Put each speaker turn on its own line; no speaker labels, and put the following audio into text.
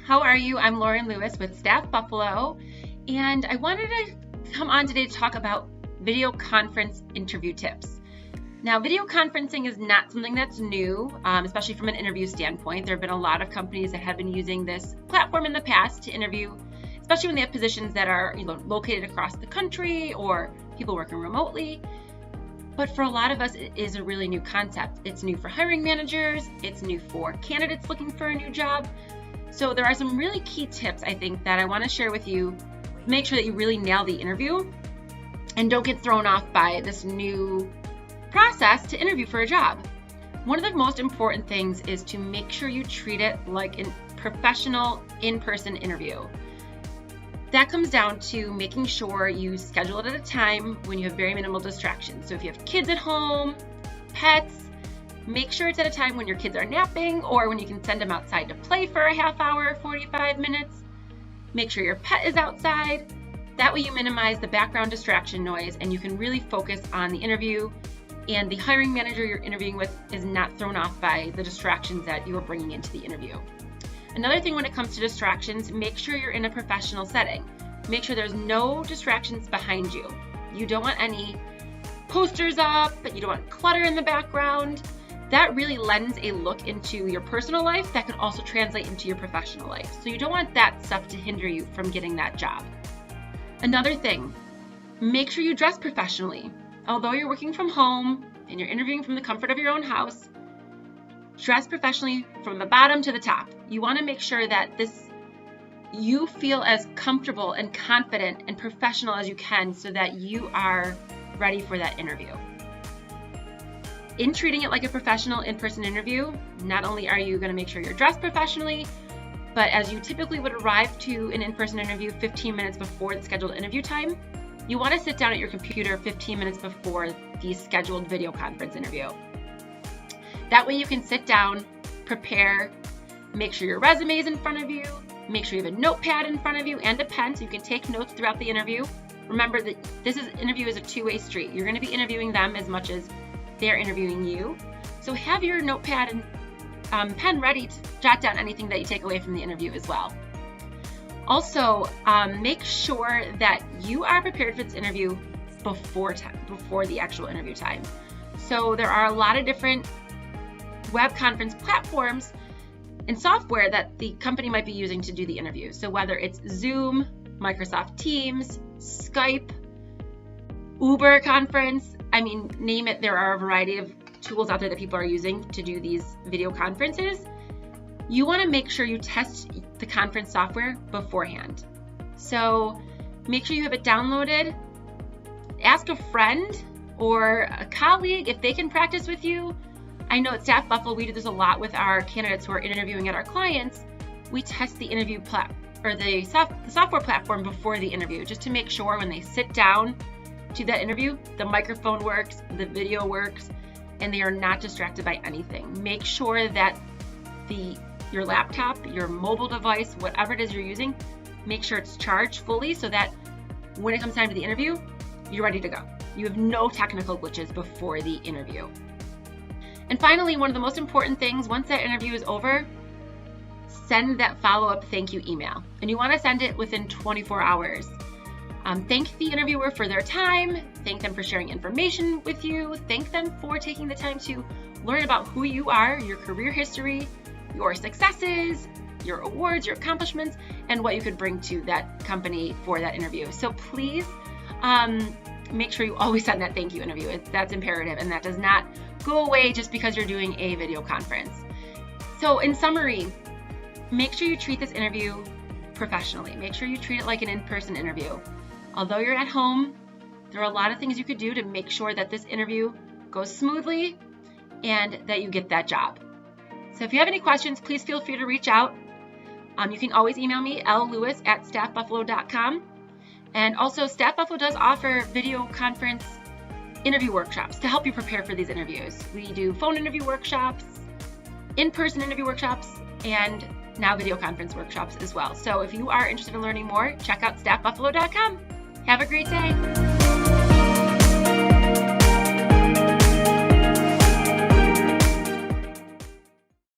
How are you? I'm Lauren Lewis with StaffBuffalo, and I wanted to come on today to talk about video conference interview tips. Now, video conferencing is not something that's new, especially from an interview standpoint. There have been a lot of companies that have been using this platform in the past to interview, especially when they have positions that are located across the country or people working remotely. But for a lot of us, it is a really new concept. It's new for hiring managers. It's new for candidates looking for a new job. So there are some really key tips, I think, that I want to share with you to make sure that you really nail the interview and don't get thrown off by this new process to interview for a job. One of the most important things is to make sure you treat it like a professional in-person interview. That comes down to making sure you schedule it at a time when you have very minimal distractions. So if you have kids at home, pets, make sure it's at a time when your kids are napping or when you can send them outside to play for a half hour, 45 minutes. Make sure your pet is outside. That way you minimize the background distraction noise and you can really focus on the interview, and the hiring manager you're interviewing with is not thrown off by the distractions that you are bringing into the interview. Another thing when it comes to distractions, make sure you're in a professional setting. Make sure there's no distractions behind you. You don't want any posters up, you don't want clutter in the background. That really lends a look into your personal life that could also translate into your professional life. So you don't want that stuff to hinder you from getting that job. Another thing, make sure you dress professionally. Although you're working from home and you're interviewing from the comfort of your own house, dress professionally from the bottom to the top. You want to make sure that you feel as comfortable and confident and professional as you can so that you are ready for that interview. In treating it like a professional in-person interview, not only are you going to make sure you're dressed professionally, but as you typically would arrive to an in-person interview 15 minutes before the scheduled interview time, you want to sit down at your computer 15 minutes before the scheduled video conference interview. That way you can sit down, prepare, make sure your resume is in front of you, make sure you have a notepad in front of you and a pen so you can take notes throughout the interview. Remember that interview is a two-way street. You're going to be interviewing them as much as they're interviewing you. So have your notepad and pen ready to jot down anything that you take away from the interview as well. Also, make sure that you are prepared for this interview before the actual interview time. So there are a lot of different web conference platforms and software that the company might be using to do the interview. So whether it's Zoom, Microsoft Teams, Skype, Uber conference, name it, there are a variety of tools out there that people are using to do these video conferences. You want to make sure you test the conference software beforehand. So make sure you have it downloaded. Ask a friend or a colleague if they can practice with you. I know at StaffBuffalo, we do this a lot with our candidates who are interviewing at our clients. We test the interview the software platform before the interview, just to make sure when they sit down to that interview, the microphone works, the video works, and they are not distracted by anything. Make sure that your laptop, your mobile device, whatever it is you're using, make sure it's charged fully so that when it comes time to the interview, you're ready to go. You have no technical glitches before the interview. And finally, one of the most important things, once that interview is over, send that follow-up thank you email. And you want to send it within 24 hours. Thank the interviewer for their time, thank them for sharing information with you, thank them for taking the time to learn about who you are, your career history, your successes, your awards, your accomplishments, and what you could bring to that company for that interview. So please make sure you always send that thank you interview. That's imperative, and that does not go away just because you're doing a video conference. So in summary, make sure you treat this interview professionally. Make sure you treat it like an in-person interview. Although you're at home, there are a lot of things you could do to make sure that this interview goes smoothly and that you get that job. So if you have any questions, please feel free to reach out. You can always email me, llewis@staffbuffalo.com. And also, StaffBuffalo does offer video conference interview workshops to help you prepare for these interviews. We do phone interview workshops, in-person interview workshops, and now video conference workshops as well. So if you are interested in learning more, check out staffbuffalo.com. Have a great day.